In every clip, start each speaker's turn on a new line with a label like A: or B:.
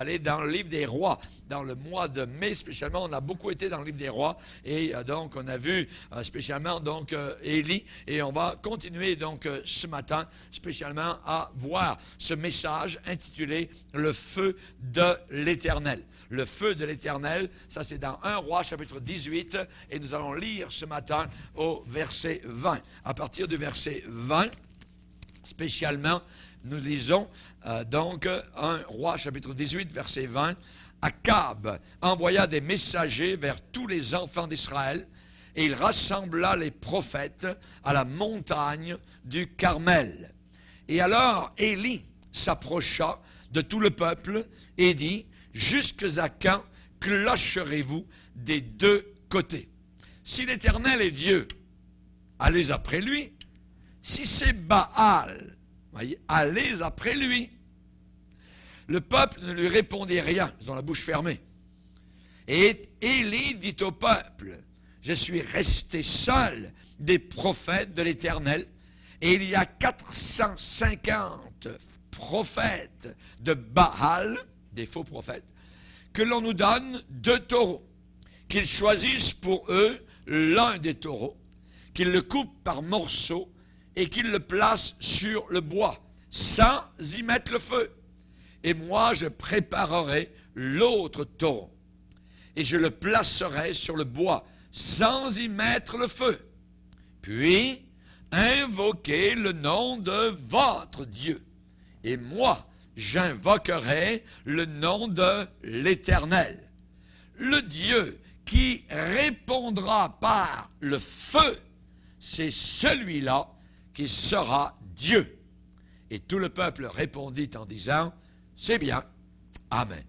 A: Aller dans le livre des rois, dans le mois de mai spécialement, on a beaucoup été dans le livre des rois et donc on a vu spécialement donc Élie et on va continuer donc ce matin spécialement à voir ce message intitulé le feu de l'Éternel. Le feu de l'Éternel, ça c'est dans 1 Roi chapitre 18 et nous allons lire ce matin au verset 20. À partir du verset 20, spécialement, nous lisons donc 1 Roi chapitre 18 verset 20. Akab envoya des messagers vers tous les enfants d'Israël et il rassembla les prophètes à la montagne du Carmel. Et alors Élie s'approcha de tout le peuple et dit: jusques à quand clocherez-vous des deux côtés? Si l'Éternel est Dieu, allez après lui. Si c'est Baal, voyez, allez après lui. Le peuple ne lui répondit rien, ils ont la bouche fermée. Et Élie dit au peuple: je suis resté seul des prophètes de l'Éternel, et il y a 450 prophètes de Baal, des faux prophètes, que l'on nous donne 2 taureaux, qu'ils choisissent pour eux l'un des taureaux, qu'ils le coupent par morceaux, et qu'ils le placent sur le bois, sans y mettre le feu. Et moi, je préparerai l'autre taureau, et je le placerai sur le bois, sans y mettre le feu. Puis, invoquez le nom de votre Dieu, et moi, j'invoquerai le nom de l'Éternel. Le Dieu qui répondra par le feu, c'est celui-là qui sera Dieu. Et tout le peuple répondit en disant: c'est bien. Amen.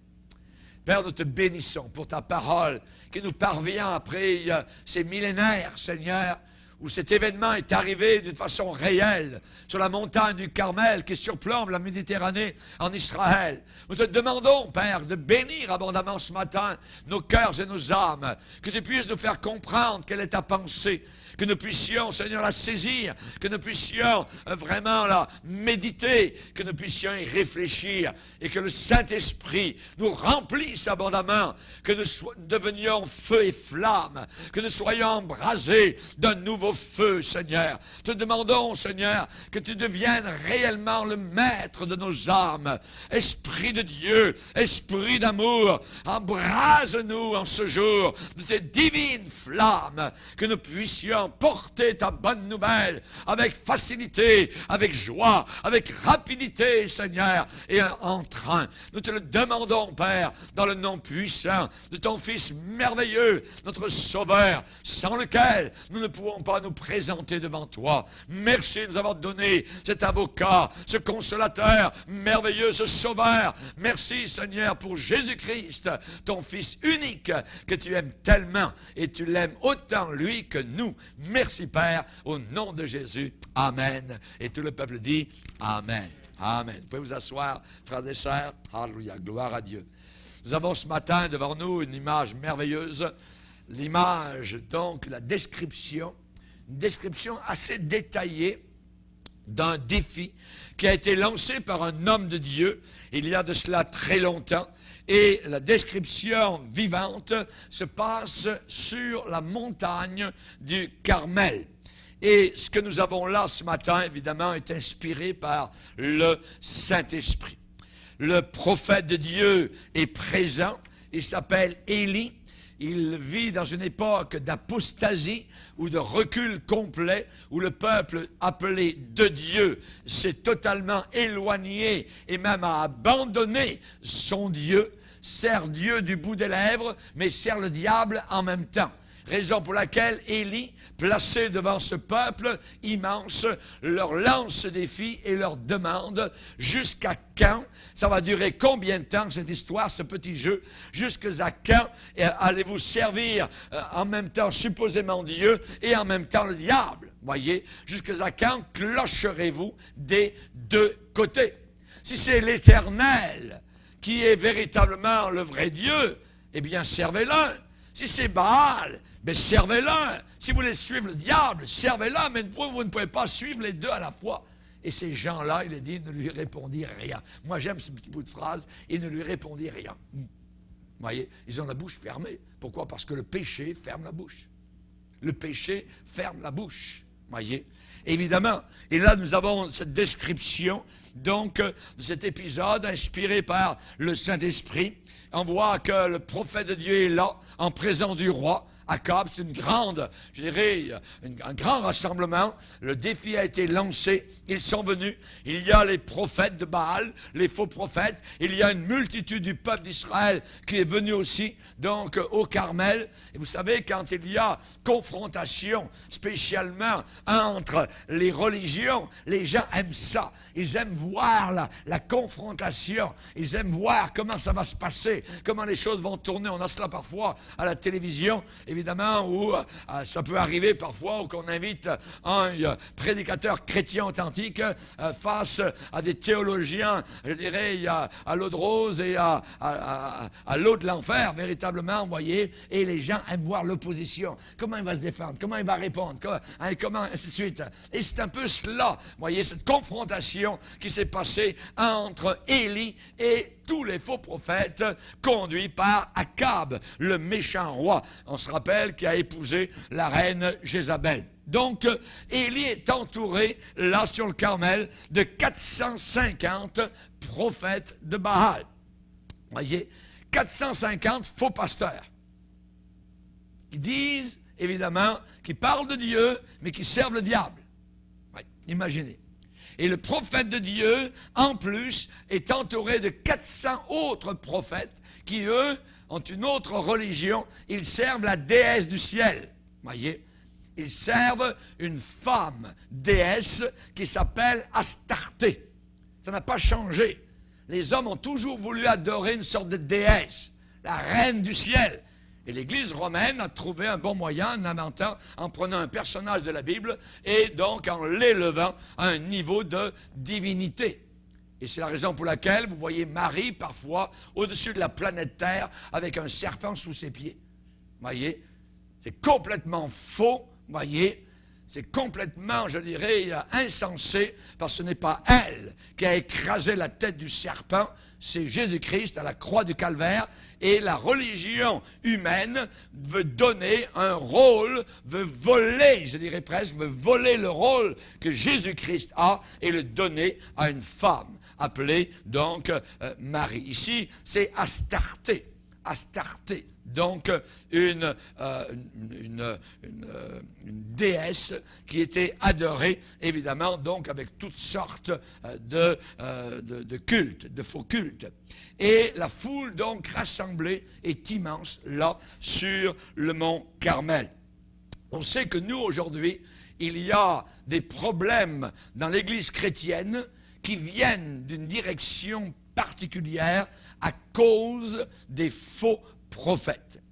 A: Père, nous te bénissons pour ta parole qui nous parvient après ces millénaires, Seigneur, où cet événement est arrivé d'une façon réelle sur la montagne du Carmel qui surplombe la Méditerranée en Israël. Nous te demandons, Père, de bénir abondamment ce matin nos cœurs et nos âmes, que tu puisses nous faire comprendre quelle est ta pensée, que nous puissions, Seigneur, la saisir, que nous puissions vraiment la méditer, que nous puissions y réfléchir, et que le Saint-Esprit nous remplisse abondamment, que nous devenions feu et flamme, que nous soyons embrasés d'un nouveau feu, Seigneur. Te demandons, Seigneur, que tu deviennes réellement le maître de nos âmes. Esprit de Dieu, esprit d'amour, embrase-nous en ce jour de tes divines flammes, que nous puissions porter ta bonne nouvelle avec facilité, avec joie, avec rapidité, Seigneur, et en train. Nous te le demandons, Père, dans le nom puissant de ton Fils merveilleux, notre Sauveur, sans lequel nous ne pouvons pas nous présenter devant toi. Merci de nous avoir donné cet avocat, ce consolateur merveilleux, ce Sauveur. Merci, Seigneur, pour Jésus-Christ, ton Fils unique, que tu aimes tellement, et tu l'aimes autant, lui, que nous. Merci, Père, au nom de Jésus. Amen. Et tout le peuple dit Amen. Amen. Vous pouvez vous asseoir, frères et sœurs. Alléluia. Gloire à Dieu. Nous avons ce matin devant nous une image merveilleuse. L'image, donc, la description, une description assez détaillée d'un défi qui a été lancé par un homme de Dieu il y a de cela très longtemps. Et la description vivante se passe sur la montagne du Carmel. Et ce que nous avons là ce matin, évidemment, est inspiré par le Saint-Esprit. Le prophète de Dieu est présent. Il s'appelle Élie. Il vit dans une époque d'apostasie ou de recul complet, où le peuple appelé de Dieu s'est totalement éloigné et même a abandonné son Dieu, sert Dieu du bout des lèvres, mais sert le diable en même temps. Raison pour laquelle Élie, placé devant ce peuple immense, leur lance ce défi et leur demande: jusqu'à quand? Ça va durer combien de temps cette histoire, ce petit jeu? Jusqu'à quand allez-vous servir en même temps supposément Dieu et en même temps le diable? Voyez, jusqu'à quand clocherez-vous des deux côtés? Si c'est l'Éternel qui est véritablement le vrai Dieu, eh bien servez-le. Si c'est Baal, mais servez-le. Si vous voulez suivre le diable, servez-le, mais vous ne pouvez pas suivre les deux à la fois. Et ces gens-là, il est dit, ne lui répondirent rien. Moi, j'aime ce petit bout de phrase, ils ne lui répondirent rien. Vous voyez, ils ont la bouche fermée. Pourquoi? Parce que le péché ferme la bouche. Le péché ferme la bouche. Voyez? Évidemment. Et là, nous avons cette description, donc, de cet épisode inspiré par le Saint-Esprit. On voit que le prophète de Dieu est là, en présence du roi. Akab, c'est une grande, je dirais, un grand rassemblement. Le défi a été lancé. Ils sont venus. Il y a les prophètes de Baal, les faux prophètes. Il y a une multitude du peuple d'Israël qui est venu aussi, donc, au Carmel. Et vous savez, quand il y a confrontation, spécialement entre les religions, les gens aiment ça. Ils aiment voir la confrontation. Ils aiment voir comment ça va se passer, comment les choses vont tourner. On a cela parfois à la télévision, évidemment, où ça peut arriver parfois, où qu'on invite un prédicateur chrétien authentique face à des théologiens, je dirais, à l'eau de rose et à l'eau de l'enfer, véritablement, vous voyez, et les gens aiment voir l'opposition. Comment il va se défendre, comment il va répondre, comment, ainsi de suite. Et c'est un peu cela, vous voyez, cette confrontation qui s'est passée entre Élie et tous les faux prophètes conduits par Akab, le méchant roi. On se rappelle qui a épousé la reine Jézabel. Donc, Élie est entouré, là sur le Carmel, de 450 prophètes de Baal. Voyez, 450 faux pasteurs qui disent, évidemment, qui parlent de Dieu, mais qui servent le diable. Ouais, imaginez. Et le prophète de Dieu, en plus, est entouré de 400 autres prophètes qui, eux, ont une autre religion. Ils servent la déesse du ciel. Voyez? Ils servent une femme déesse qui s'appelle Astarté. Ça n'a pas changé. Les hommes ont toujours voulu adorer une sorte de déesse, la reine du ciel. Et l'Église romaine a trouvé un bon moyen en inventant, en prenant un personnage de la Bible et donc en l'élevant à un niveau de divinité. Et c'est la raison pour laquelle vous voyez Marie parfois au-dessus de la planète Terre avec un serpent sous ses pieds. Voyez, c'est complètement faux, voyez. C'est complètement, je dirais, insensé, parce que ce n'est pas elle qui a écrasé la tête du serpent, c'est Jésus-Christ à la croix du Calvaire, et la religion humaine veut donner un rôle, veut voler, je dirais presque, veut voler le rôle que Jésus-Christ a et le donner à une femme, appelée donc Marie. Ici, c'est Astarté. Astarté. Donc, une déesse qui était adorée, évidemment, donc avec toutes sortes de cultes, de faux cultes. Et la foule, donc, rassemblée est immense, là, sur le mont Carmel. On sait que nous, aujourd'hui, il y a des problèmes dans l'Église chrétienne qui viennent d'une direction particulière à cause des faux prophètes.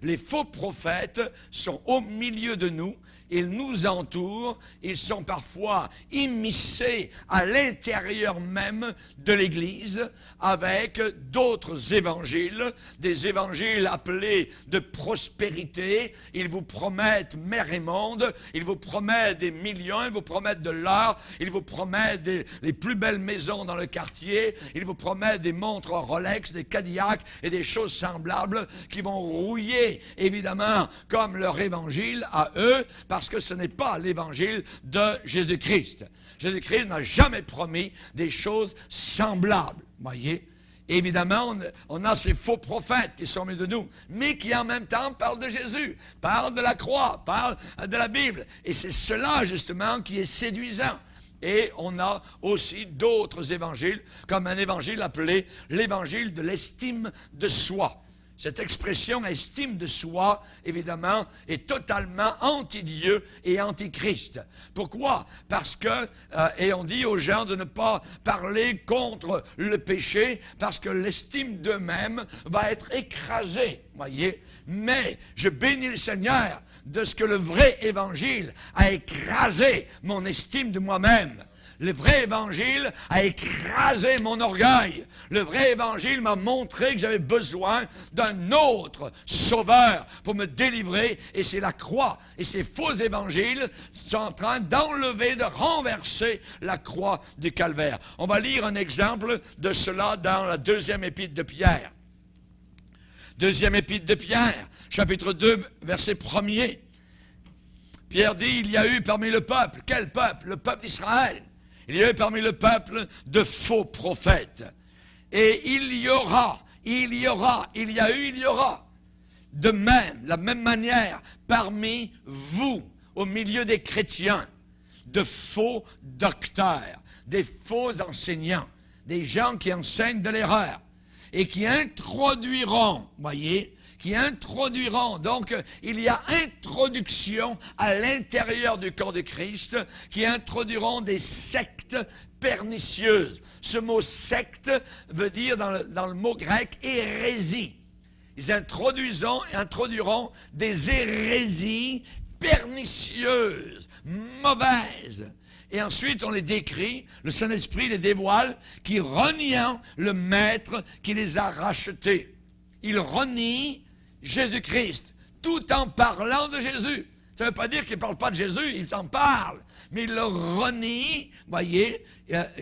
A: Les faux prophètes sont au milieu de nous, ils nous entourent, ils sont parfois immiscés à l'intérieur même de l'Église avec d'autres évangiles, des évangiles appelés de prospérité. Ils vous promettent mer et monde, ils vous promettent des millions, ils vous promettent de l'or, ils vous promettent les plus belles maisons dans le quartier, ils vous promettent des montres Rolex, des Cadillac et des choses semblables qui vont rouiller, évidemment, comme leur évangile à eux, parce que ce n'est pas l'évangile de Jésus-Christ. Jésus-Christ n'a jamais promis des choses semblables, voyez. Évidemment, on a ces faux prophètes qui sont au milieu de nous, mais qui en même temps parlent de Jésus, parlent de la croix, parlent de la Bible. Et c'est cela, justement, qui est séduisant. Et on a aussi d'autres évangiles, comme un évangile appelé l'évangile de l'estime de soi. Cette expression estime de soi, évidemment, est totalement anti-Dieu et anti-Christ. Pourquoi? Parce que, et on dit aux gens de ne pas parler contre le péché, parce que l'estime d'eux-mêmes va être écrasée, voyez. Mais je bénis le Seigneur de ce que le vrai évangile a écrasé mon estime de moi-même. Le vrai évangile a écrasé mon orgueil. Le vrai évangile m'a montré que j'avais besoin d'un autre sauveur pour me délivrer. Et c'est la croix. Et ces faux évangiles sont en train d'enlever, de renverser la croix du calvaire. On va lire un exemple de cela dans la deuxième épître de Pierre. Deuxième épître de Pierre, chapitre 2, verset 1er. Pierre dit, il y a eu parmi le peuple, quel peuple? Le peuple d'Israël. Il y a eu parmi le peuple de faux prophètes. Et il y aura, il y a eu, il y aura. De même, la même manière, parmi vous, au milieu des chrétiens, de faux docteurs, des faux enseignants, des gens qui enseignent de l'erreur et qui introduiront, voyez, donc il y a introduction à l'intérieur du corps de Christ, qui introduiront des sectes pernicieuses. Ce mot secte veut dire dans le mot grec hérésie. Ils introduiront des hérésies pernicieuses, mauvaises. Et ensuite, on les décrit, le Saint-Esprit les dévoile, qui reniant le Maître qui les a rachetés. Ils renient Jésus-Christ, tout en parlant de Jésus. Ça ne veut pas dire qu'ils ne parlent pas de Jésus, ils en parlent. Mais ils le renient, voyez,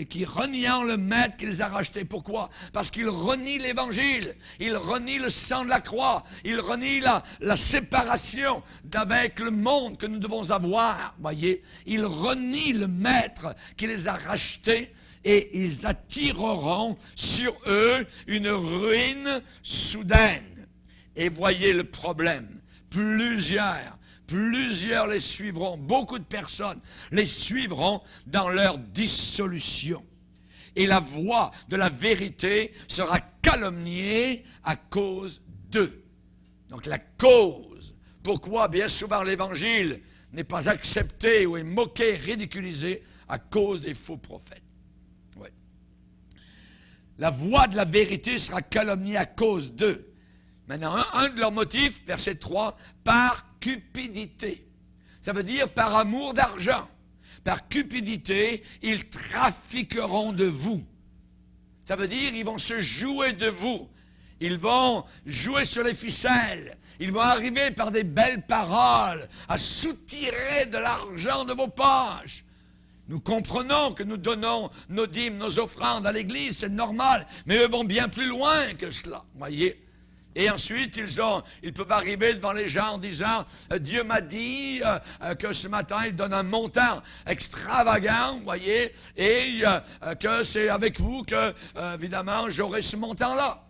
A: qui reniant le Maître qui les a rachetés. Pourquoi? Parce qu'ils renient l'Évangile, ils renient le sang de la croix, ils renient la séparation d'avec le monde que nous devons avoir, voyez. Ils renient le Maître qui les a rachetés et ils attireront sur eux une ruine soudaine. Et voyez le problème, plusieurs les suivront, beaucoup de personnes les suivront dans leur dissolution. Et la voix de la vérité sera calomniée à cause d'eux. Donc la cause, pourquoi bien souvent l'Évangile n'est pas accepté ou est moqué, ridiculisé, à cause des faux prophètes. Ouais. La voix de la vérité sera calomniée à cause d'eux. Maintenant, un de leurs motifs, verset 3, par cupidité. Ça veut dire par amour d'argent. Par cupidité, ils trafiqueront de vous. Ça veut dire ils vont se jouer de vous. Ils vont jouer sur les ficelles. Ils vont arriver par des belles paroles à soutirer de l'argent de vos poches. Nous comprenons que nous donnons nos dîmes, nos offrandes à l'Église, c'est normal. Mais eux vont bien plus loin que cela, voyez. Et ensuite, ils peuvent arriver devant les gens en disant « Dieu m'a dit que ce matin, il donne un montant extravagant, vous voyez, et que c'est avec vous que, évidemment, j'aurai ce montant-là. »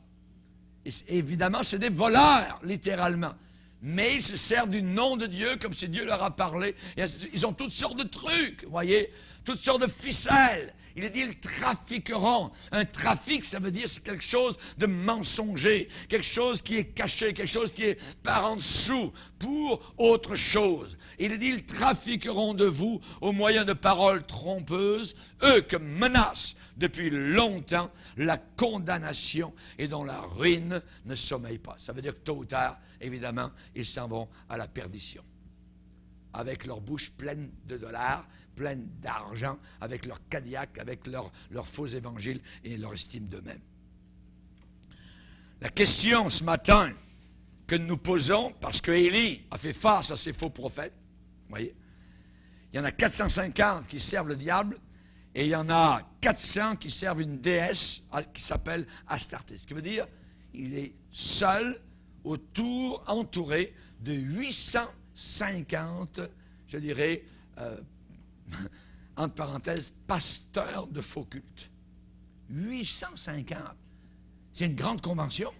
A: Évidemment, c'est des voleurs, littéralement. Mais ils se servent du nom de Dieu comme si Dieu leur a parlé. Et ils ont toutes sortes de trucs, vous voyez, toutes sortes de ficelles. Il est dit, ils trafiqueront. Un trafic, ça veut dire c'est quelque chose de mensonger, quelque chose qui est caché, quelque chose qui est par en dessous pour autre chose. Il est dit, ils trafiqueront de vous au moyen de paroles trompeuses, eux que menacent depuis longtemps la condamnation et dont la ruine ne sommeille pas. Ça veut dire que tôt ou tard, évidemment, ils s'en vont à la perdition. Avec leur bouche pleine de dollars, pleine d'argent, avec leur Cadillac, avec leur faux évangile et leur estime d'eux-mêmes. La question ce matin que nous posons, parce que Élie a fait face à ces faux prophètes, vous voyez, il y en a 450 qui servent le diable, et il y en a 400 qui servent une déesse qui s'appelle Astarté. Ce qui veut dire, il est seul, entouré de 850, je dirais, entre parenthèses, pasteurs de faux cultes. 850. C'est une grande convention.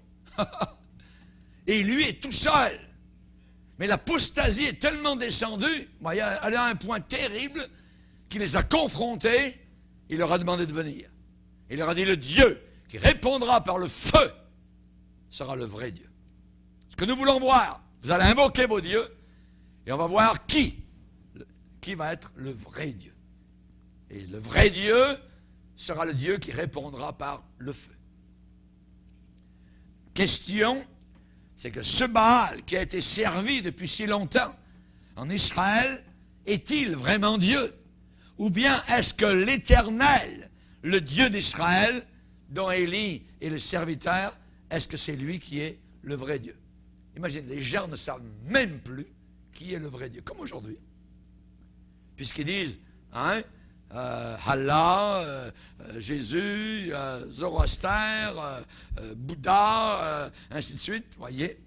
A: Et lui est tout seul. Mais l'apostasie est tellement descendue, elle est à un point terrible, qu'il les a confrontés, il leur a demandé de venir. Il leur a dit, le Dieu qui répondra par le feu sera le vrai Dieu. Ce que nous voulons voir, vous allez invoquer vos dieux, et on va voir qui va être le vrai Dieu. Et le vrai Dieu sera le Dieu qui répondra par le feu. Question, c'est que ce Baal qui a été servi depuis si longtemps en Israël, est-il vraiment Dieu? Ou bien est-ce que l'Éternel, le Dieu d'Israël, dont Élie est le serviteur, est-ce que c'est lui qui est le vrai Dieu? Imagine, les gens ne savent même plus qui est le vrai Dieu, comme aujourd'hui. Puisqu'ils disent, hein, Allah, Jésus, Zoroaster, Bouddha, ainsi de suite, voyez.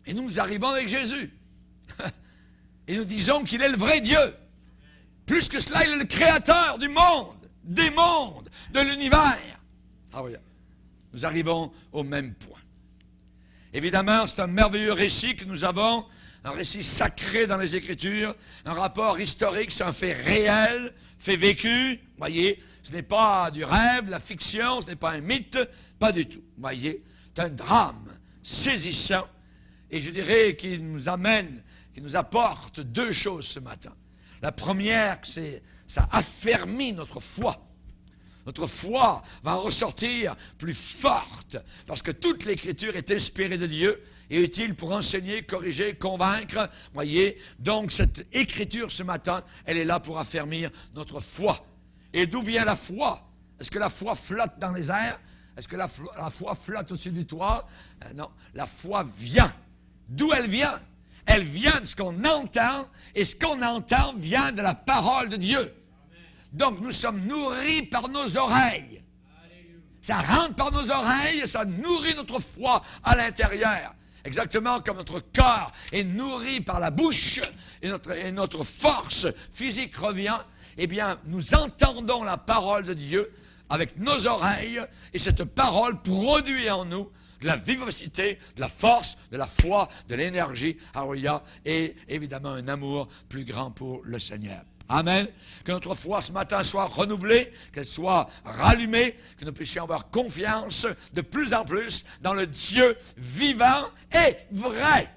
A: Et nous arrivons avec Jésus. Et nous disons qu'il est le vrai Dieu. Plus que cela, il est le créateur du monde, des mondes, de l'univers. Ah oui, nous arrivons au même point. Évidemment, c'est un merveilleux récit que nous avons, un récit sacré dans les Écritures, un rapport historique, c'est un fait réel, fait vécu. Voyez, ce n'est pas du rêve, la fiction, ce n'est pas un mythe, pas du tout. Voyez, c'est un drame saisissant, et je dirais qu'il nous amène, qu'il nous apporte deux choses ce matin. La première, c'est ça affermit notre foi. Notre foi va ressortir plus forte parce que toute l'Écriture est inspirée de Dieu et utile pour enseigner, corriger, convaincre. Voyez, donc cette Écriture ce matin, elle est là pour affermir notre foi. Et d'où vient la foi? Est-ce que la foi flotte dans les airs? Est-ce que la foi flotte au-dessus du toit? Non, la foi vient. D'où elle vient? Elle vient de ce qu'on entend, et ce qu'on entend vient de la parole de Dieu. Donc, nous sommes nourris par nos oreilles. Ça rentre par nos oreilles et ça nourrit notre foi à l'intérieur. Exactement comme notre corps est nourri par la bouche et notre force physique revient, eh bien, nous entendons la parole de Dieu avec nos oreilles et cette parole produit en nous de la vivacité, de la force, de la foi, de l'énergie, alléluia, et évidemment un amour plus grand pour le Seigneur. Amen. Que notre foi ce matin soit renouvelée, qu'elle soit rallumée, que nous puissions avoir confiance de plus en plus dans le Dieu vivant et vrai,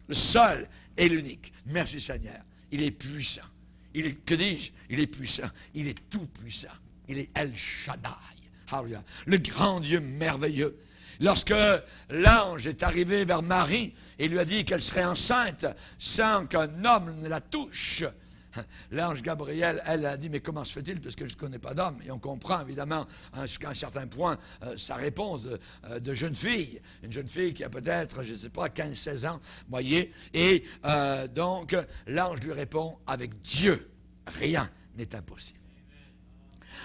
A: le seul et l'unique. Merci Seigneur. Il est puissant. Que dis-je? Il est puissant. Il est tout puissant. Il est El Shaddai. Alléluia. Le grand Dieu merveilleux. Lorsque l'ange est arrivé vers Marie et lui a dit qu'elle serait enceinte sans qu'un homme ne la touche, l'ange Gabriel, elle a dit, mais comment se fait-il, parce que je ne connais pas d'homme? Et on comprend évidemment, jusqu'à un certain point, sa réponse de jeune fille. Une jeune fille qui a peut-être, je ne sais pas, 15-16 ans, voyez. Et donc, l'ange lui répond, avec Dieu, rien n'est impossible.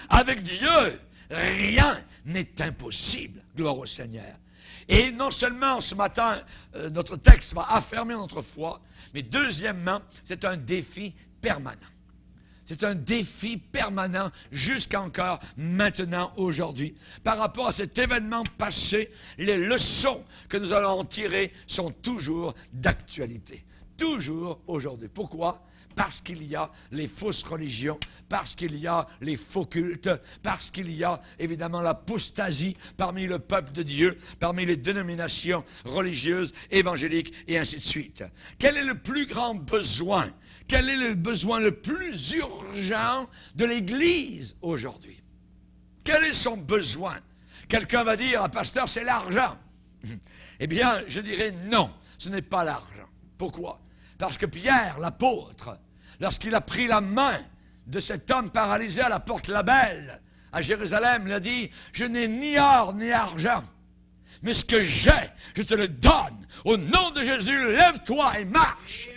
A: Avec Dieu, rien n'est impossible. Gloire au Seigneur. Et non seulement ce matin, notre texte va affermir notre foi, mais deuxièmement, c'est un défi permanent. C'est un défi permanent jusqu'à encore maintenant, aujourd'hui. Par rapport à cet événement passé, les leçons que nous allons en tirer sont toujours d'actualité. Toujours aujourd'hui. Pourquoi? Parce qu'il y a les fausses religions, parce qu'il y a les faux cultes, parce qu'il y a évidemment l'apostasie parmi le peuple de Dieu, parmi les dénominations religieuses, évangéliques et ainsi de suite. Quel est le plus grand besoin? Quel est le besoin le plus urgent de l'Église aujourd'hui? Quel est son besoin? Quelqu'un va dire, pasteur, c'est l'argent. Eh bien, je dirais non, ce n'est pas l'argent. Pourquoi? Parce que Pierre, l'apôtre, lorsqu'il a pris la main de cet homme paralysé à la porte Labelle, à Jérusalem, il a dit, je n'ai ni or ni argent, mais ce que j'ai, je te le donne. Au nom de Jésus, lève-toi et marche.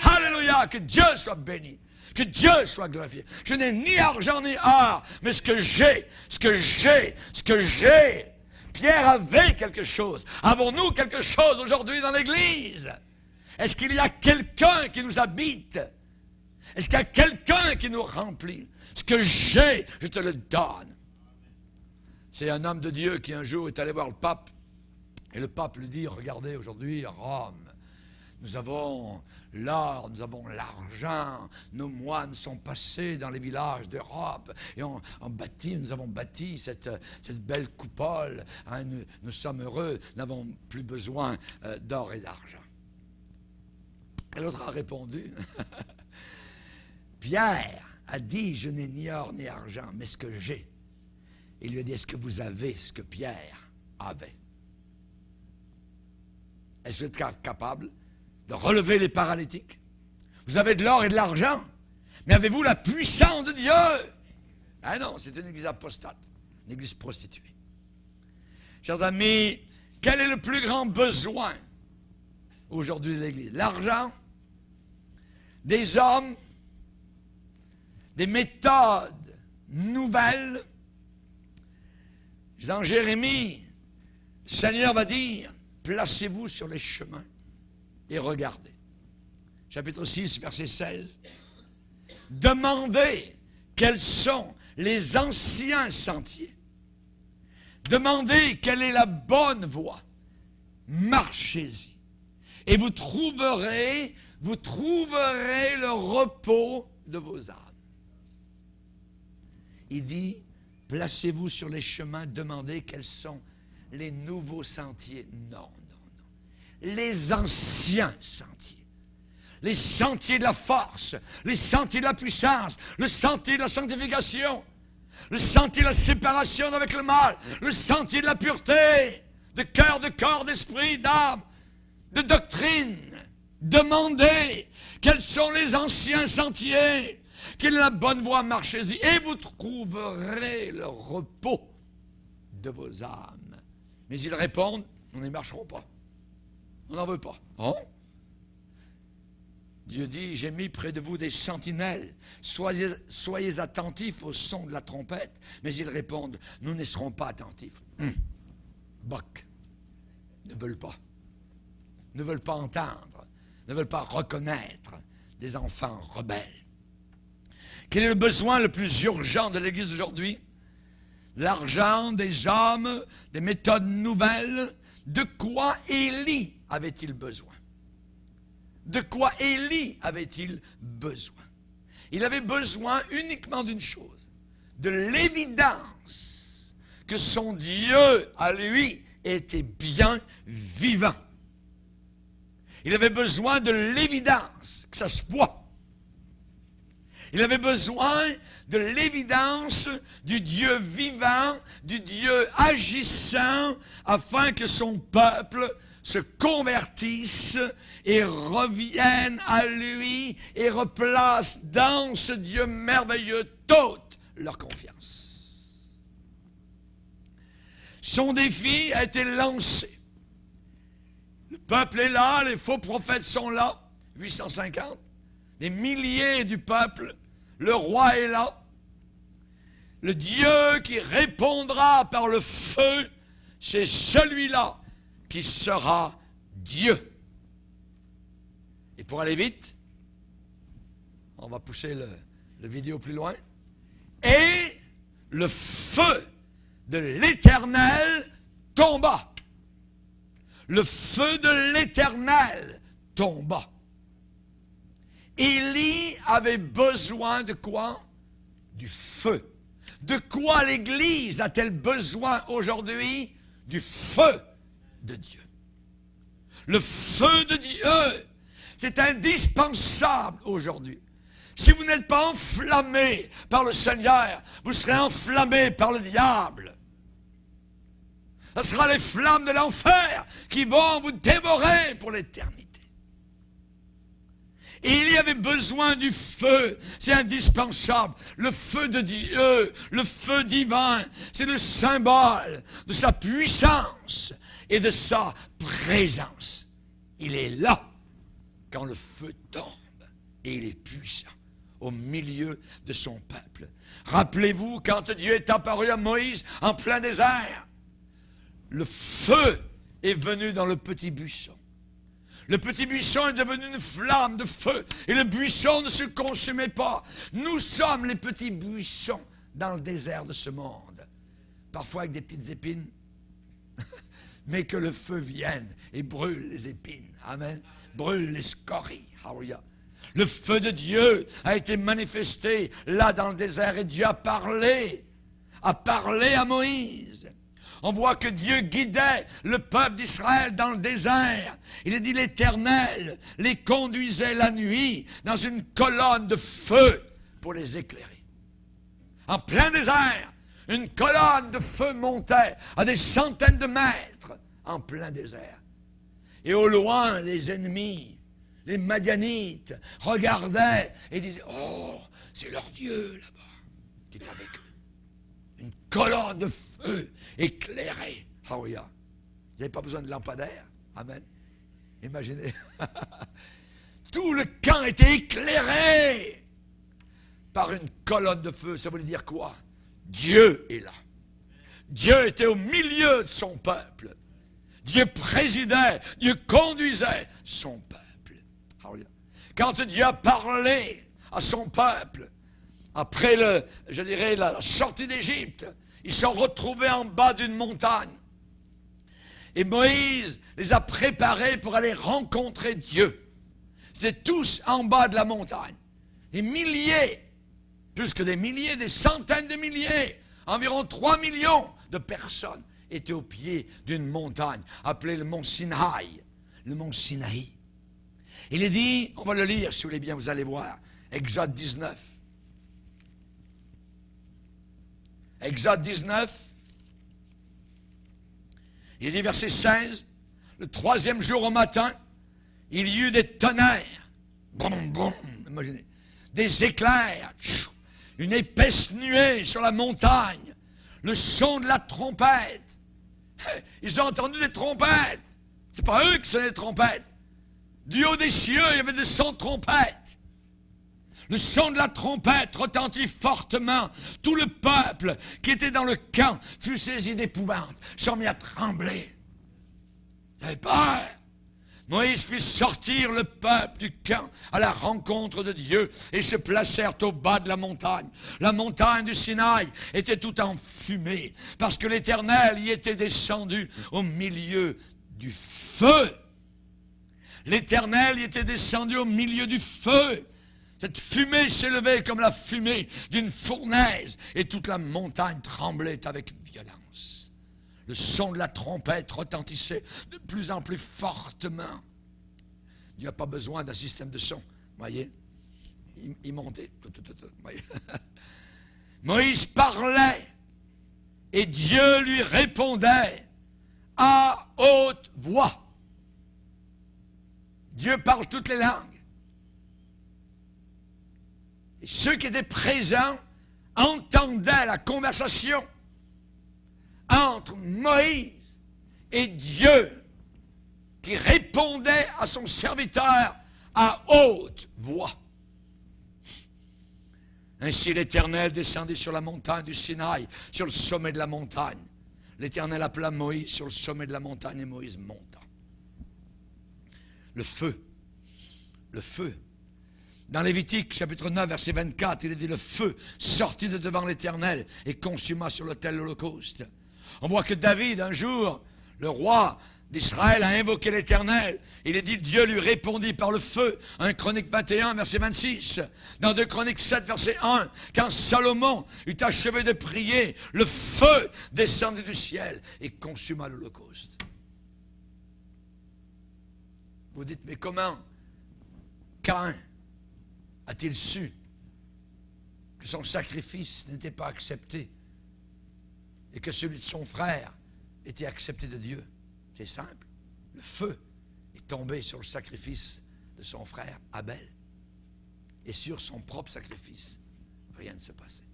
A: Alléluia, que Dieu soit béni, que Dieu soit glorifié. Je n'ai ni argent ni or, mais ce que j'ai. Pierre avait quelque chose. Avons-nous quelque chose aujourd'hui dans l'Église? Est-ce qu'il y a quelqu'un qui nous habite? Est-ce qu'il y a quelqu'un qui nous remplit? Ce que j'ai, je te le donne. C'est un homme de Dieu qui un jour est allé voir le pape. Et le pape lui dit, regardez aujourd'hui à Rome, nous avons l'or, nous avons l'argent, nos moines sont passés dans les villages d'Europe et nous avons bâti cette belle coupole. Hein, nous sommes heureux, nous n'avons plus besoin d'or et d'argent. Et l'autre a répondu, Pierre a dit, je n'ai ni or ni argent, mais ce que j'ai. Il lui a dit, est-ce que vous avez ce que Pierre avait? Est-ce que vous êtes capable de relever les paralytiques? Vous avez de l'or et de l'argent, Mais avez-vous la puissance de Dieu? Ah non, c'est une église apostate, une église prostituée. Chers amis, quel est le plus grand besoin aujourd'hui de l'église? L'argent, des hommes, des méthodes nouvelles. Dans Jérémie, le Seigneur va dire, placez-vous sur les chemins et regardez. Chapitre 6, verset 16. Demandez quels sont les anciens sentiers. Demandez quelle est la bonne voie. Marchez-y. Et vous trouverez le repos de vos âmes. Il dit, placez-vous sur les chemins, demandez quels sont les nouveaux sentiers. Non. Les anciens sentiers. Les sentiers de la force, les sentiers de la puissance, le sentier de la sanctification, le sentier de la séparation avec le mal, le sentier de la pureté, de cœur, de corps, d'esprit, d'âme, de doctrine. Demandez quels sont les anciens sentiers, quelle est la bonne voie, marchez-y, et vous trouverez le repos de vos âmes. Mais ils répondent, nous n'y marcherons pas. On n'en veut pas. Oh? Dieu dit, j'ai mis près de vous des sentinelles. Soyez attentifs au son de la trompette. Mais ils répondent, nous ne serons pas attentifs. Boc. Ne veulent pas. Ne veulent pas entendre. Ne veulent pas reconnaître des enfants rebelles. Quel est le besoin le plus urgent de l'Église d'aujourd'hui? L'argent, des hommes, des méthodes nouvelles. De quoi Élie avait-il besoin? De quoi Élie avait-il besoin? Il avait besoin uniquement d'une chose, de l'évidence que son Dieu, à lui, était bien vivant. Il avait besoin de l'évidence, que ça se voit. Il avait besoin de l'évidence du Dieu vivant, du Dieu agissant, afin que son peuple se convertissent et reviennent à lui et replacent dans ce Dieu merveilleux toute leur confiance. Son défi a été lancé. Le peuple est là, les faux prophètes sont là, 850, des milliers du peuple, le roi est là. Le Dieu qui répondra par le feu, c'est celui-là qui sera Dieu. Et pour aller vite, on va pousser le vidéo plus loin. Et le feu de l'Éternel tomba. Le feu de l'Éternel tomba. Élie avait besoin de quoi? Du feu. De quoi l'Église a-t-elle besoin aujourd'hui? Du feu de Dieu. Le feu de Dieu, c'est indispensable aujourd'hui. Si vous n'êtes pas enflammé par le Seigneur, vous serez enflammé par le diable. Ce sera les flammes de l'enfer qui vont vous dévorer pour l'éternité. Et il y avait besoin du feu, c'est indispensable. Le feu de Dieu, le feu divin, c'est le symbole de sa puissance et de sa présence. Il est là quand le feu tombe et il est puissant au milieu de son peuple. Rappelez-vous quand Dieu est apparu à Moïse en plein désert. Le feu est venu dans le petit buisson. Le petit buisson est devenu une flamme de feu et le buisson ne se consumait pas. Nous sommes les petits buissons dans le désert de ce monde. Parfois avec des petites épines, mais que le feu vienne et brûle les épines. Amen. Brûle les scories. Hallelujah. Le feu de Dieu a été manifesté là dans le désert et Dieu a parlé à Moïse. On voit que Dieu guidait le peuple d'Israël dans le désert. Il a dit l'Éternel les conduisait la nuit dans une colonne de feu pour les éclairer. En plein désert, une colonne de feu montait à des centaines de mètres en plein désert. Et au loin, les ennemis, les Madianites, regardaient et disaient « Oh, c'est leur Dieu là-bas qui est avec eux. Une colonne de feu éclairée. Alléluia. Vous n'avez pas besoin de lampadaire. Amen. Imaginez. Tout le camp était éclairé par une colonne de feu. Ça voulait dire quoi? Dieu est là. Dieu était au milieu de son peuple. Dieu présidait, Dieu conduisait son peuple. Alléluia. Quand Dieu a parlé à son peuple, après la sortie d'Égypte, ils sont retrouvés en bas d'une montagne. Et Moïse les a préparés pour aller rencontrer Dieu. C'était tous en bas de la montagne. Des milliers, plus que des milliers, des centaines de milliers, environ 3 millions de personnes étaient au pied d'une montagne appelée le mont Sinaï. Le mont Sinaï. Il est dit, on va le lire si vous voulez bien, vous allez voir, Exode 19. Exode 19. Il est dit, verset 16, le 3e jour au matin, il y eut des tonnerres, boum, boum, imaginez, des éclairs, tchou, une épaisse nuée sur la montagne, le son de la trompette. Ils ont entendu des trompettes. C'est pas eux qui sonnaient des trompettes. Du haut des cieux, il y avait des sons de trompette. Le son de la trompette retentit fortement. Tout le peuple qui était dans le camp fut saisi d'épouvante, s'en mit à trembler. Ils avaient peur. Moïse fit sortir le peuple du camp à la rencontre de Dieu et se placèrent au bas de la montagne. La montagne du Sinaï était tout en fumée parce que l'Éternel y était descendu au milieu du feu. L'Éternel y était descendu au milieu du feu. Cette fumée s'élevait comme la fumée d'une fournaise et toute la montagne tremblait avec violence. Le son de la trompette retentissait de plus en plus fortement. Dieu n'a pas besoin d'un système de son. Voyez, il montait. Voyez. Moïse parlait et Dieu lui répondait à haute voix. Dieu parle toutes les langues. Et ceux qui étaient présents entendaient la conversation entre Moïse et Dieu qui répondait à son serviteur à haute voix. Ainsi l'Éternel descendit sur la montagne du Sinaï, sur le sommet de la montagne. L'Éternel appela Moïse sur le sommet de la montagne et Moïse monta. Le feu. Dans Lévitique, chapitre 9, verset 24, il est dit, le feu sortit de devant l'Éternel et consuma sur l'autel l'Holocauste. On voit que David, un jour, le roi d'Israël, a invoqué l'Éternel. Il est dit, Dieu lui répondit par le feu. 1 Chronique 21, verset 26. Dans 2 Chroniques 7, verset 1, quand Salomon eut achevé de prier, le feu descendit du ciel et consuma l'Holocauste. Vous dites, mais comment Caïn a-t-il su que son sacrifice n'était pas accepté et que celui de son frère était accepté de Dieu? C'est simple. Le feu est tombé sur le sacrifice de son frère Abel. Et sur son propre sacrifice, rien ne se passait.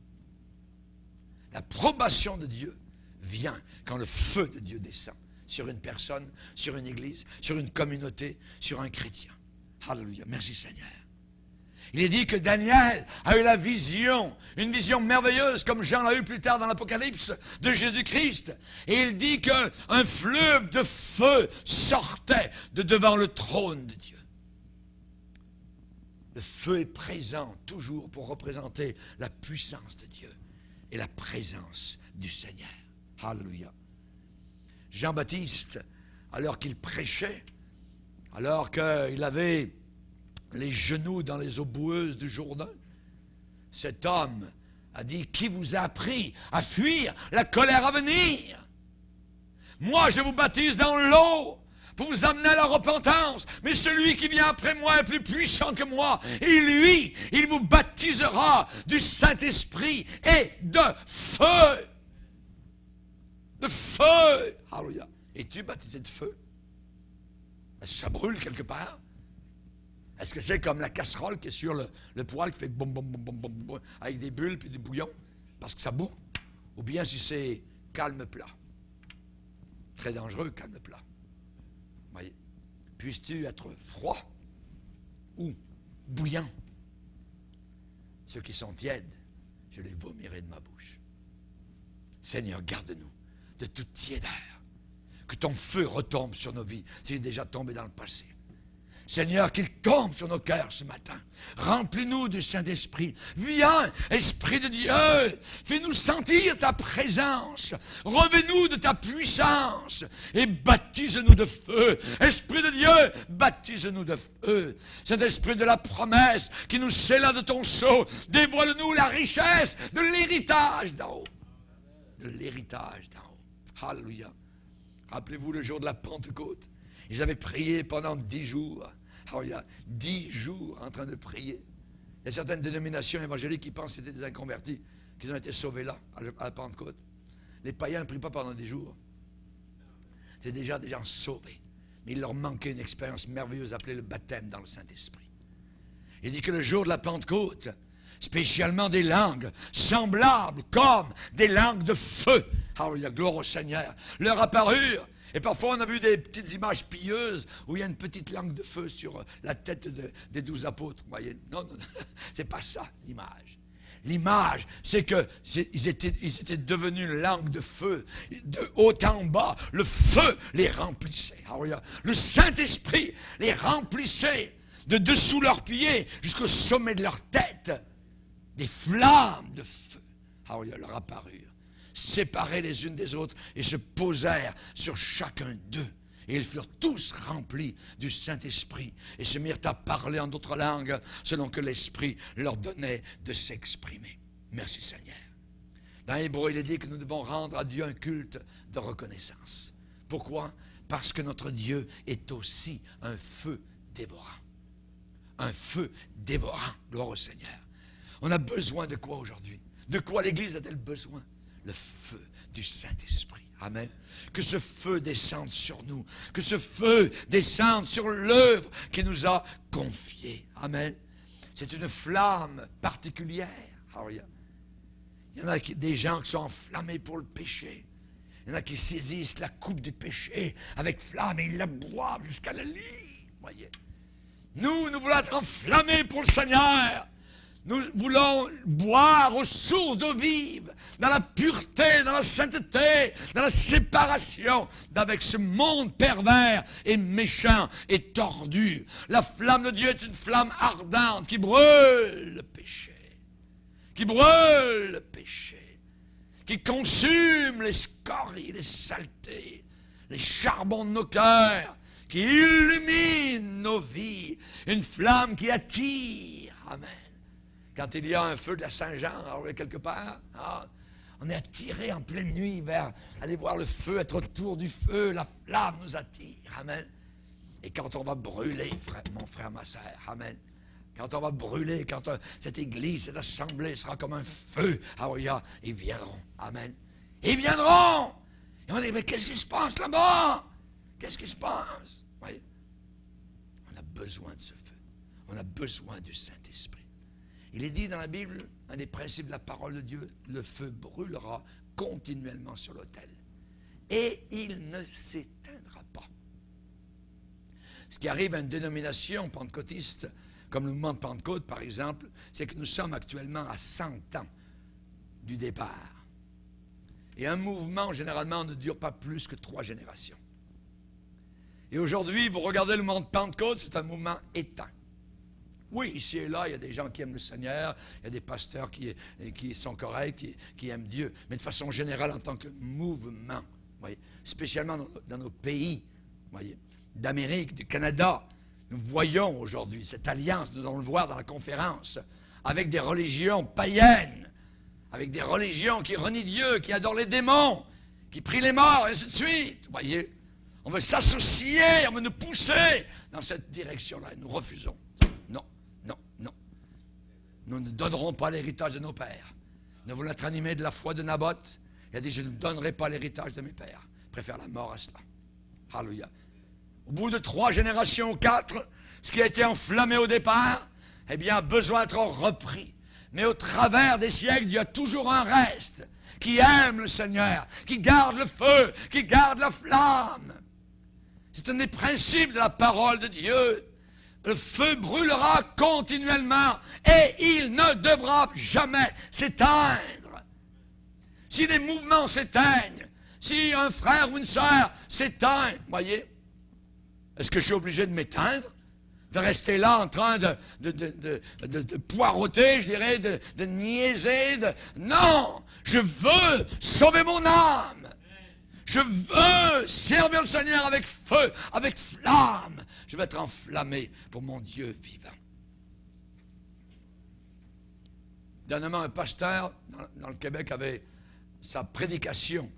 A: L'approbation de Dieu vient quand le feu de Dieu descend sur une personne, sur une église, sur une communauté, sur un chrétien. Alléluia. Merci Seigneur. Il est dit que Daniel a eu la vision, une vision merveilleuse, comme Jean l'a eu plus tard dans l'Apocalypse, de Jésus-Christ. Et il dit qu'un fleuve de feu sortait de devant le trône de Dieu. Le feu est présent toujours pour représenter la puissance de Dieu et la présence du Seigneur. Alléluia. Jean-Baptiste, alors qu'il prêchait, alors qu'il avait les genoux dans les eaux boueuses du Jourdain, cet homme a dit, qui vous a appris à fuir la colère à venir? Moi, je vous baptise dans l'eau pour vous amener à la repentance, mais celui qui vient après moi est plus puissant que moi, et lui, il vous baptisera du Saint-Esprit et de feu. De feu. Alléluia. Es-tu baptisé de feu? Est-ce que ça brûle quelque part? Est-ce que c'est comme la casserole qui est sur le poêle qui fait boum, boum, boum, boum, boum, boum, avec des bulles puis du bouillon, parce que ça bout? Ou bien si c'est calme plat? Très dangereux, calme plat. Voyez. Puisses-tu être froid ou bouillant? Ceux qui sont tièdes, je les vomirai de ma bouche. Seigneur, garde-nous de toute tiédeur. Que ton feu retombe sur nos vies, s'il est déjà tombé dans le passé. Seigneur, qu'il tombe sur nos cœurs ce matin. Remplis-nous du Saint-Esprit. Viens, Esprit de Dieu, fais-nous sentir ta présence. Revais-nous de ta puissance et baptise-nous de feu. Esprit de Dieu, baptise-nous de feu. Saint-Esprit de la promesse qui nous scella de ton sceau, dévoile-nous la richesse de l'héritage d'en haut. De l'héritage d'en haut. Alléluia. Rappelez-vous le jour de la Pentecôte. Ils avaient prié pendant 10 jours. Alors, il y a 10 jours en train de prier. Il y a certaines dénominations évangéliques qui pensent que c'était des inconvertis, qu'ils ont été sauvés là, à la Pentecôte. Les païens ne prient pas pendant 10 jours. C'est déjà des gens sauvés. Mais il leur manquait une expérience merveilleuse appelée le baptême dans le Saint-Esprit. Il dit que le jour de la Pentecôte, spécialement des langues semblables comme des langues de feu. Alors, il y a gloire au Seigneur. Leur apparurent. Et parfois, on a vu des petites images pieuses où il y a une petite langue de feu sur la tête des 12 apôtres. Vous voyez? Non, non, non. C'est pas ça, l'image. L'image, c'est qu'ils étaient devenus une langue de feu. De haut en bas, le feu les remplissait. Alors, le Saint-Esprit les remplissait de dessous leurs pieds jusqu'au sommet de leur tête. Des flammes de feu. Alors, il leur apparurent, séparés les unes des autres, et se posèrent sur chacun d'eux. Et ils furent tous remplis du Saint-Esprit, et se mirent à parler en d'autres langues, selon que l'Esprit leur donnait de s'exprimer. Merci Seigneur. Dans Hébreu, il est dit que nous devons rendre à Dieu un culte de reconnaissance. Pourquoi? Parce que notre Dieu est aussi un feu dévorant. Un feu dévorant. Gloire au Seigneur. On a besoin de quoi aujourd'hui? De quoi l'Église a-t-elle besoin? Le feu du Saint-Esprit. Amen. Que ce feu descende sur nous. Que ce feu descende sur l'œuvre qu'il nous a confiée. Amen. C'est une flamme particulière. Il y en a des gens qui sont enflammés pour le péché. Il y en a qui saisissent la coupe du péché avec flamme et ils la boivent jusqu'à la lit. Voyez. Nous voulons être enflammés pour le Seigneur. Nous voulons boire aux sources d'eau vive, dans la pureté, dans la sainteté, dans la séparation d'avec ce monde pervers et méchant et tordu. La flamme de Dieu est une flamme ardente qui brûle le péché, qui brûle le péché, qui consume les scories, les saletés, les charbons de nos cœurs, qui illumine nos vies, une flamme qui attire. Amen. Quand il y a un feu de la Saint-Jean, quelque part, on est attiré en pleine nuit vers aller voir le feu, être autour du feu, la flamme nous attire. Amen. Et quand on va brûler, mon frère, ma sœur, amen. Quand on va brûler, quand cette église, cette assemblée sera comme un feu, ils viendront. Amen. Ils viendront. Et on dit, mais qu'est-ce qui se passe là-bas? Qu'est-ce qui se passe? Oui. On a besoin de ce feu. On a besoin du Saint-Esprit. Il est dit dans la Bible, un des principes de la parole de Dieu, le feu brûlera continuellement sur l'autel. Et il ne s'éteindra pas. Ce qui arrive à une dénomination pentecôtiste, comme le mouvement de Pentecôte par exemple, c'est que nous sommes actuellement à 100 ans du départ. Et un mouvement, généralement, ne dure pas plus que 3 générations. Et aujourd'hui, vous regardez le mouvement de Pentecôte, c'est un mouvement éteint. Oui, ici et là, il y a des gens qui aiment le Seigneur, il y a des pasteurs qui sont corrects, qui aiment Dieu. Mais de façon générale, en tant que mouvement, voyez, spécialement dans nos pays, voyez, d'Amérique, du Canada, nous voyons aujourd'hui cette alliance, nous allons le voir dans la conférence, avec des religions païennes, avec des religions qui renient Dieu, qui adorent les démons, qui prient les morts, et ainsi de suite. Voyez, on veut s'associer, on veut nous pousser dans cette direction-là, et nous refusons. Non. Nous ne donnerons pas l'héritage de nos pères. Nous voulons être animés de la foi de Naboth. Il a dit, je ne donnerai pas l'héritage de mes pères. Je préfère la mort à cela. Alléluia. Au bout de 3 générations, 4, ce qui a été enflammé au départ, eh bien, a besoin d'être repris. Mais au travers des siècles, il y a toujours un reste qui aime le Seigneur, qui garde le feu, qui garde la flamme. C'est un des principes de la parole de Dieu. Le feu brûlera continuellement et il ne devra jamais s'éteindre. Si les mouvements s'éteignent, si un frère ou une sœur s'éteint, voyez, est-ce que je suis obligé de m'éteindre? De rester là en train de poireauter, je dirais, de niaiser. Non! Je veux sauver mon âme. Je veux servir le Seigneur avec feu, avec flamme. Je veux être enflammé pour mon Dieu vivant. Dernièrement, un pasteur dans le Québec avait sa prédication.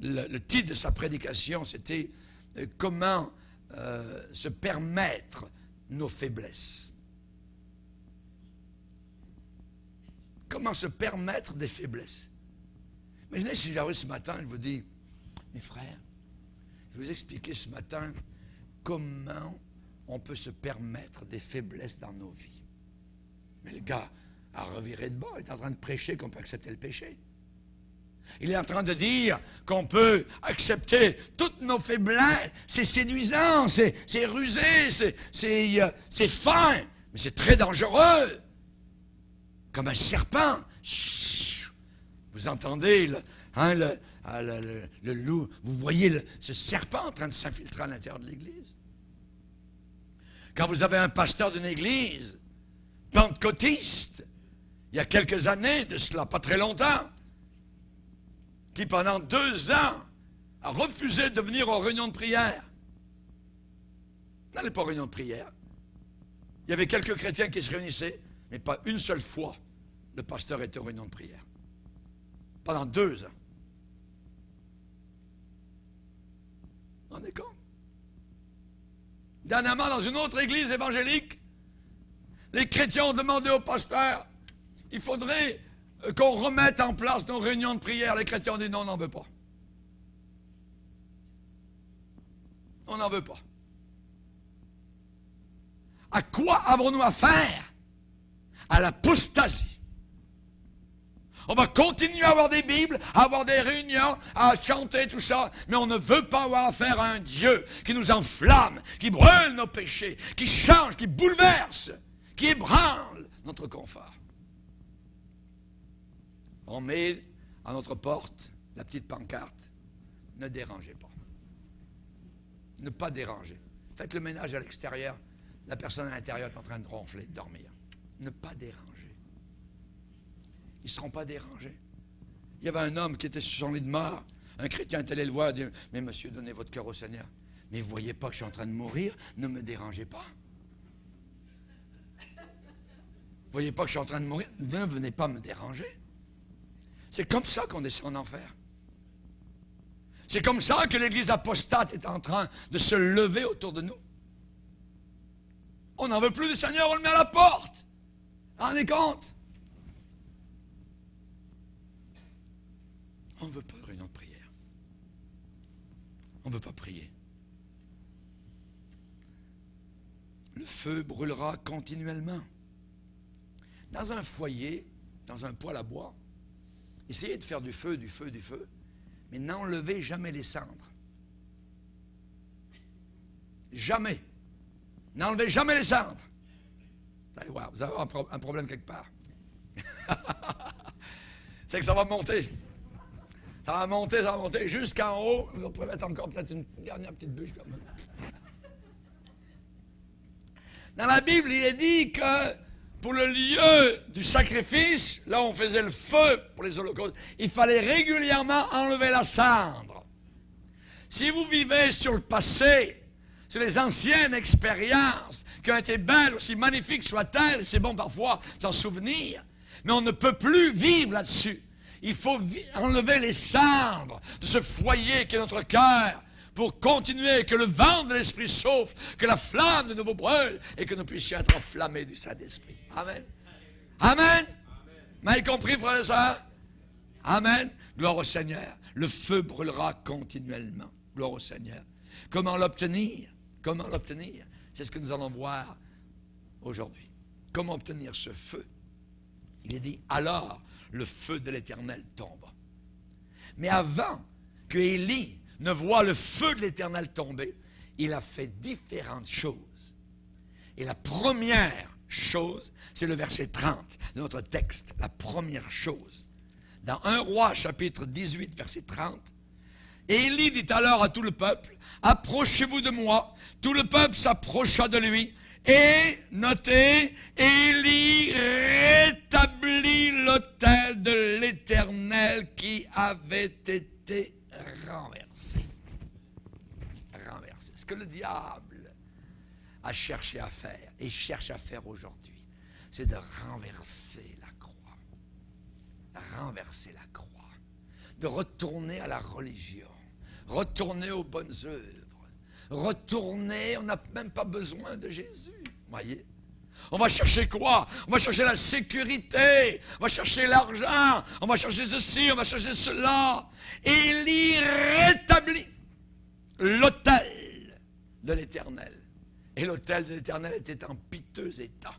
A: Le titre de sa prédication, c'était « Comment se permettre nos faiblesses ». Comment se permettre des faiblesses. Imaginez si j'arrive ce matin, je vous dis, mes frères, je vais vous expliquer ce matin comment on peut se permettre des faiblesses dans nos vies. Mais le gars a reviré de bord, il est en train de prêcher qu'on peut accepter le péché. Il est en train de dire qu'on peut accepter toutes nos faiblesses. C'est séduisant, c'est rusé, c'est fin, mais c'est très dangereux. Comme un serpent. Vous entendez le loup, vous voyez ce serpent en train de s'infiltrer à l'intérieur de l'Église. Quand vous avez un pasteur d'une Église pentecôtiste, il y a quelques années de cela, pas très longtemps, qui pendant 2 ans a refusé de venir aux réunions de prière. N'allez pas aux réunions de prière. Il y avait quelques chrétiens qui se réunissaient, mais pas une seule fois le pasteur était aux réunions de prière. Pendant 2 ans. Vous vous rendez compte? Dernièrement, dans une autre église évangélique, les chrétiens ont demandé au pasteur, il faudrait qu'on remette en place nos réunions de prière. Les chrétiens ont dit non, on n'en veut pas. On n'en veut pas. À quoi avons-nous affaire? À l'apostasie. On va continuer à avoir des Bibles, à avoir des réunions, à chanter tout ça, mais on ne veut pas avoir affaire à un Dieu qui nous enflamme, qui brûle nos péchés, qui change, qui bouleverse, qui ébranle notre confort. On met à notre porte la petite pancarte, ne dérangez pas. Ne pas déranger. Faites le ménage à l'extérieur, la personne à l'intérieur est en train de ronfler, de dormir. Ne pas déranger. Ils ne seront pas dérangés. Il y avait un homme qui était sur son lit de mort. Un chrétien est allé le voir et dit, mais monsieur, donnez votre cœur au Seigneur. Mais vous ne voyez pas que je suis en train de mourir? Ne me dérangez pas. Vous ne voyez pas que je suis en train de mourir? Ne venez pas me déranger. C'est comme ça qu'on descend en enfer. C'est comme ça que l'Église apostate est en train de se lever autour de nous. On n'en veut plus du Seigneur, on le met à la porte. Vous vous rendez compte? On ne veut pas de réunion de prière. On ne veut pas prier. Le feu brûlera continuellement. Dans un foyer, dans un poêle à bois, essayez de faire du feu, mais n'enlevez jamais les cendres. Jamais. N'enlevez jamais les cendres. Vous allez voir, vous allez avoir un problème quelque part. C'est que ça va monter. Ça va monter jusqu'en haut. Vous pouvez mettre encore peut-être une dernière petite bûche. Dans la Bible, il est dit que pour le lieu du sacrifice, là où on faisait le feu pour les holocaustes, il fallait régulièrement enlever la cendre. Si vous vivez sur le passé, sur les anciennes expériences qui ont été belles, aussi magnifiques soient-elles, c'est bon parfois s'en souvenir, mais on ne peut plus vivre là-dessus. Il faut enlever les cendres de ce foyer qui est notre cœur pour continuer, que le vent de l'Esprit souffle, que la flamme de nouveau brûle et que nous puissions être enflammés du Saint-Esprit. Amen. Amen. Vous m'avez compris, frères et sœurs? Amen. Gloire au Seigneur. Le feu brûlera continuellement. Gloire au Seigneur. Comment l'obtenir? Comment l'obtenir? C'est ce que nous allons voir aujourd'hui. Comment obtenir ce feu? Il est dit, alors le feu de l'Éternel tomba. Mais avant que Élie ne voit le feu de l'Éternel tomber, il a fait différentes choses. Et la première chose, c'est le verset 30 de notre texte. La première chose. Dans 1 Roi, chapitre 18, verset 30, Élie dit alors à tout le peuple, approchez-vous de moi. Tout le peuple s'approcha de lui. Et, notez, Élie rétablit l'autel de l'Éternel qui avait été renversé. Renversé. Ce que le diable a cherché à faire et cherche à faire aujourd'hui, c'est de renverser la croix. Renverser la croix. De retourner à la religion. Retourner aux bonnes œuvres. Retourner, on n'a même pas besoin de Jésus. Voyez? On va chercher quoi? On va chercher la sécurité. On va chercher l'argent. On va chercher ceci, on va chercher cela. Élie rétablit l'autel de l'Éternel. Et l'autel de l'Éternel était en piteux état.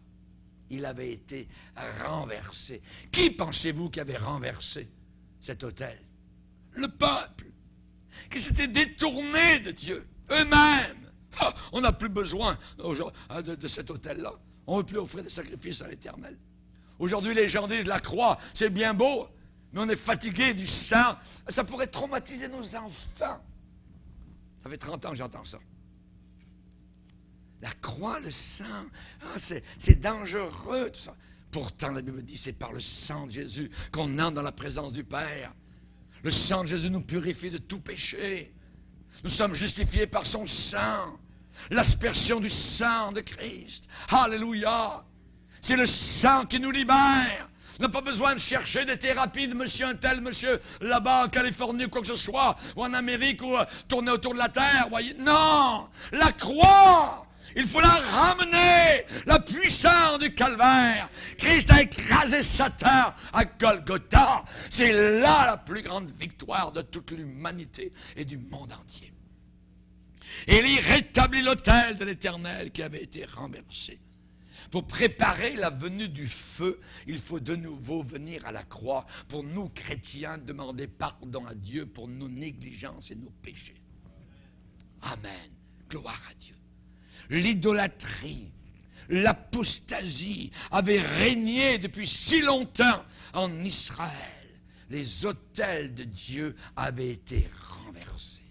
A: Il avait été renversé. Qui pensez-vous qui avait renversé cet autel? Le peuple, qui s'était détourné de Dieu, eux-mêmes. Ah, on n'a plus besoin de cet autel-là. On ne veut plus offrir des sacrifices à l'Éternel. Aujourd'hui, les gens disent, la croix, c'est bien beau, mais on est fatigué du sang. Ça pourrait traumatiser nos enfants. Ça fait 30 ans que j'entends ça. La croix, le sang, c'est dangereux, tout ça. Pourtant, la Bible dit, c'est par le sang de Jésus qu'on entre dans la présence du Père. Le sang de Jésus nous purifie de tout péché. Nous sommes justifiés par son sang. L'aspersion du sang de Christ. Alléluia. C'est le sang qui nous libère. On n'a pas besoin de chercher des thérapies de monsieur un tel, monsieur là-bas en Californie ou quoi que ce soit, ou en Amérique, ou tourner autour de la terre. Voyez. Non. La croix. Il faut la ramener, la puissance du calvaire. Christ a écrasé Satan à Golgotha. C'est là la plus grande victoire de toute l'humanité et du monde entier. Élie rétablit l'autel de l'Éternel qui avait été renversé. Pour préparer la venue du feu, il faut de nouveau venir à la croix pour nous, chrétiens, demander pardon à Dieu pour nos négligences et nos péchés. Amen. Gloire à Dieu. L'idolâtrie, l'apostasie avaient régné depuis si longtemps en Israël. Les autels de Dieu avaient été renversés.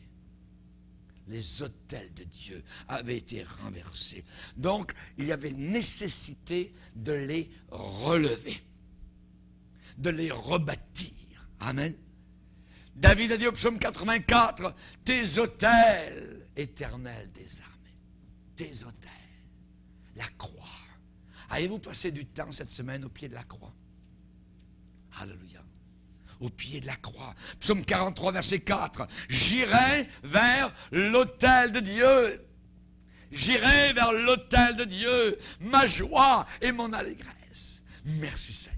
A: Les autels de Dieu avaient été renversés. Donc, il y avait nécessité de les relever, de les rebâtir. Amen. David a dit au psaume 84, « Tes autels, éternels des armées. » Tes autels, la croix. Avez-vous passé du temps cette semaine au pied de la croix? Alléluia. Au pied de la croix. Psaume 43, verset 4. J'irai vers l'autel de Dieu. J'irai vers l'autel de Dieu. Ma joie et mon allégresse. Merci Seigneur.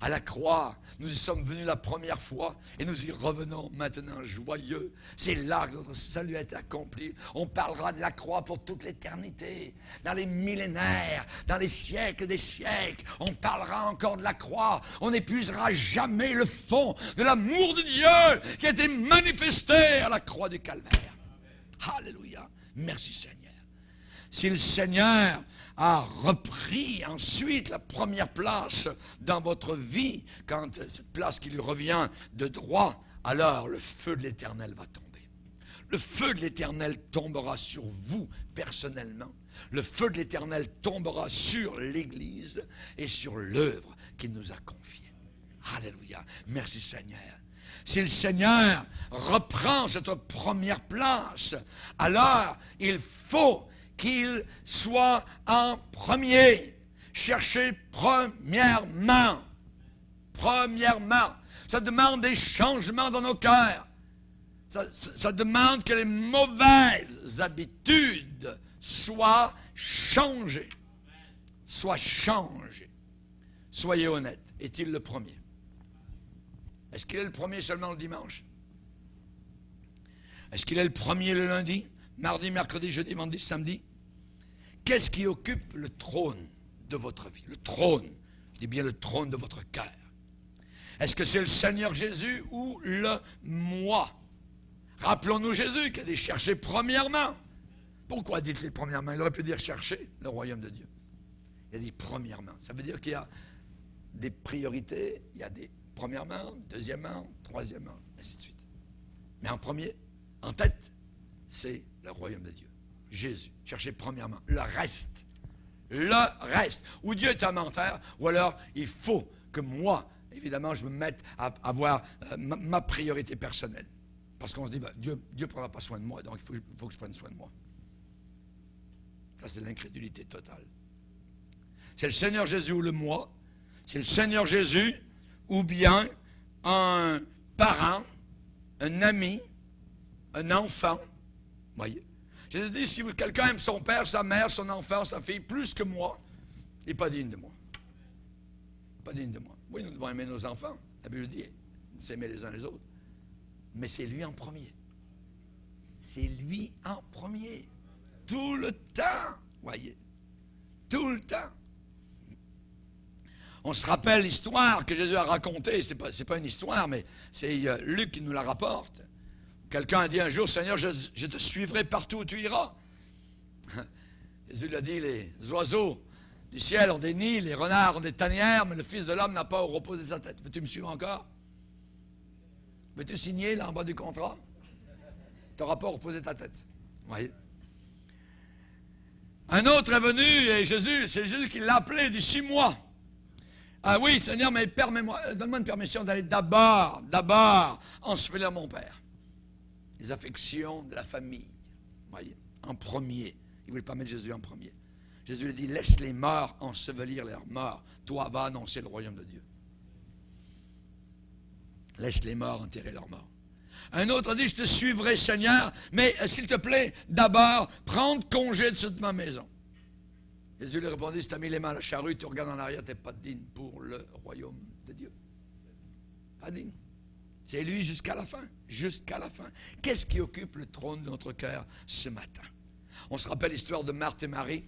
A: À la croix, nous y sommes venus la première fois et nous y revenons maintenant joyeux. C'est là que notre salut a été accompli. On parlera de la croix pour toute l'éternité. Dans les millénaires, dans les siècles des siècles, on parlera encore de la croix. On n'épuisera jamais le fond de l'amour de Dieu qui a été manifesté à la croix du calvaire. Alléluia. Merci Seigneur. Si le Seigneur a repris ensuite la première place dans votre vie, quand cette place qui lui revient de droit, alors le feu de l'Éternel va tomber. Le feu de l'Éternel tombera sur vous personnellement. Le feu de l'Éternel tombera sur l'Église et sur l'œuvre qu'il nous a confiée. Alléluia. Merci Seigneur. Si le Seigneur reprend cette première place, alors il faut qu'il soit en premier. Cherchez premièrement. Premièrement. Ça demande des changements dans nos cœurs. Ça demande que les mauvaises habitudes soient changées. Soient changées. Soyez honnêtes. Est-il le premier? Est-ce qu'il est le premier seulement le dimanche? Est-ce qu'il est le premier le lundi? mardi, mercredi, jeudi, vendredi, samedi. Qu'est-ce qui occupe le trône de votre vie? Le trône, je dis bien le trône de votre cœur. Est-ce que c'est le Seigneur Jésus ou le moi? Rappelons-nous Jésus qui a dit chercher premièrement. Pourquoi dites-le premièrement? Il aurait pu dire chercher le royaume de Dieu. Il a dit premièrement. Ça veut dire qu'il y a des priorités, il y a des premièrement, deuxièmement, troisièmement, ainsi de suite. Mais en premier, en tête, c'est le royaume de Dieu. Jésus. Cherchez premièrement. Le reste. Ou Dieu est un menteur, ou alors il faut que moi, évidemment, je me mette à avoir ma priorité personnelle. Parce qu'on se dit, ben, Dieu ne prendra pas soin de moi, donc il faut que je prenne soin de moi. Ça, c'est l'incrédulité totale. C'est le Seigneur Jésus ou le moi. C'est le Seigneur Jésus ou bien un parent, un ami, un enfant. Voyez. Jésus dit, si quelqu'un aime son père, sa mère, son enfant, sa fille, plus que moi, il n'est pas digne de moi. Pas digne de moi. Oui, nous devons aimer nos enfants. La Bible dit, s'aimer les uns les autres. Mais c'est lui en premier. C'est lui en premier. Tout le temps. Voyez. Tout le temps. On se rappelle l'histoire que Jésus a racontée. Ce n'est pas une histoire, mais c'est Luc qui nous la rapporte. Quelqu'un a dit un jour, Seigneur, je te suivrai partout où tu iras. Jésus lui a dit, les oiseaux du ciel ont des nids, les renards ont des tanières, mais le Fils de l'homme n'a pas où reposer sa tête. Veux-tu me suivre encore? Veux-tu signer là en bas du contrat? Tu n'auras pas à reposer ta tête. Voyez. Un autre est venu et c'est Jésus qui l'a appelé, il dit, suis-moi. Ah oui, Seigneur, mais permets-moi, donne-moi une permission d'aller d'abord ensevelir mon Père. Les affections de la famille. Voyez, en premier. Il ne voulait pas mettre Jésus en premier. Jésus lui dit, laisse les morts ensevelir leurs morts. Toi, va annoncer le royaume de Dieu. Laisse les morts enterrer leurs morts. Un autre dit, je te suivrai, Seigneur, mais s'il te plaît, d'abord, prendre congé de toute ma maison. Jésus lui répondit, si tu as mis les mains à la charrue, tu regardes en arrière, tu n'es pas digne pour le royaume de Dieu. Pas digne. C'est lui jusqu'à la fin. Jusqu'à la fin. Qu'est-ce qui occupe le trône de notre cœur ce matin? On se rappelle l'histoire de Marthe et Marie.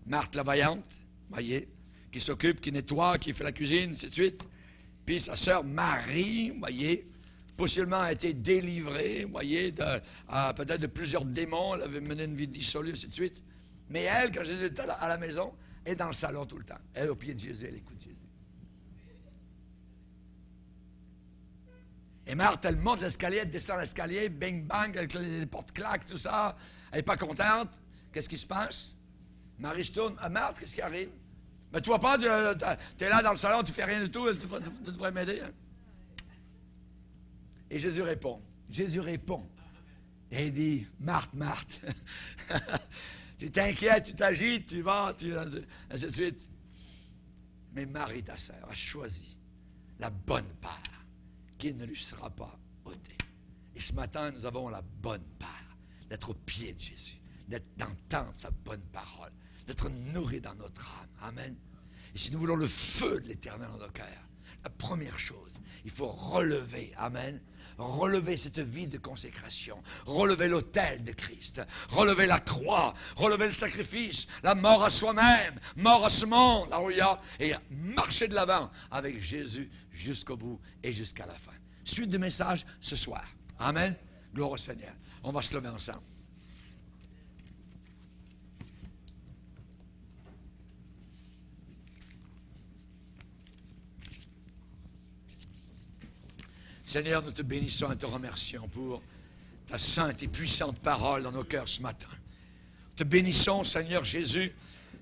A: Marthe la vaillante, voyez, qui s'occupe, qui nettoie, qui fait la cuisine, ainsi de suite. Puis sa sœur Marie, voyez, possiblement a été délivrée, voyez, peut-être de plusieurs démons. Elle avait mené une vie dissolue, ainsi de suite. Mais elle, quand Jésus est à la maison, est dans le salon tout le temps. Elle est au pied de Jésus, elle écoute Jésus. Et Marthe, elle monte l'escalier, elle descend l'escalier, bing bang, avec les portes claquent, tout ça. Elle n'est pas contente. Qu'est-ce qui se passe? Marie se tourne. Ah, Marthe, qu'est-ce qui arrive? Mais tu vois pas, tu es là dans le salon, tu fais rien du tout, tu devrais m'aider. Hein? Et Jésus répond. Et il dit, Marthe, tu t'inquiètes, tu t'agites, tu vas, ainsi de suite. Mais Marie, ta sœur, a choisi la bonne part qui ne lui sera pas ôtée. Et ce matin, nous avons la bonne part d'être au pied de Jésus, d'entendre sa bonne parole, d'être nourris dans notre âme. Amen. Et si nous voulons le feu de l'Éternel dans nos cœurs, la première chose, il faut relever, amen, relever cette vie de consécration, relever l'autel de Christ, relever la croix, relever le sacrifice, la mort à soi-même, mort à ce monde, alléluia, et marcher de l'avant avec Jésus jusqu'au bout et jusqu'à la fin. Suite de message ce soir. Amen. Gloire au Seigneur. On va se lever ensemble. Seigneur, nous te bénissons et te remercions pour ta sainte et puissante parole dans nos cœurs ce matin. Nous te bénissons, Seigneur Jésus,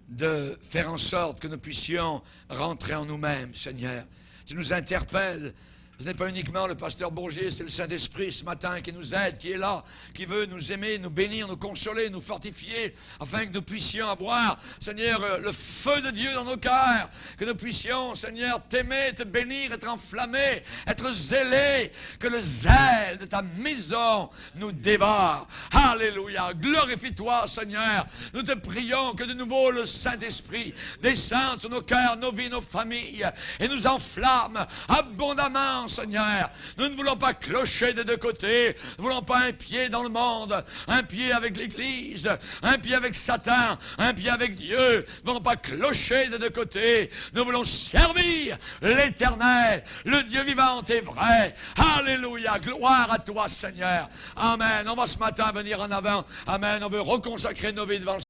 A: de faire en sorte que nous puissions rentrer en nous-mêmes, Seigneur. Tu nous interpelles. Ce n'est pas uniquement le pasteur Bourgier, c'est le Saint-Esprit ce matin qui nous aide, qui est là, qui veut nous aimer, nous bénir, nous consoler, nous fortifier, afin que nous puissions avoir, Seigneur, le feu de Dieu dans nos cœurs, que nous puissions, Seigneur, t'aimer, te bénir, être enflammés, être zélés, que le zèle de ta maison nous dévore. Alléluia, glorifie-toi, Seigneur. Nous te prions que de nouveau le Saint-Esprit descende sur nos cœurs, nos vies, nos familles, et nous enflamme abondamment, Seigneur. Nous ne voulons pas clocher des deux côtés. Nous ne voulons pas un pied dans le monde, un pied avec l'Église, un pied avec Satan, un pied avec Dieu. Nous ne voulons pas clocher des deux côtés. Nous voulons servir l'Éternel, le Dieu vivant et vrai. Alléluia. Gloire à toi, Seigneur. Amen. On va ce matin venir en avant. Amen. On veut reconsacrer nos vies devant le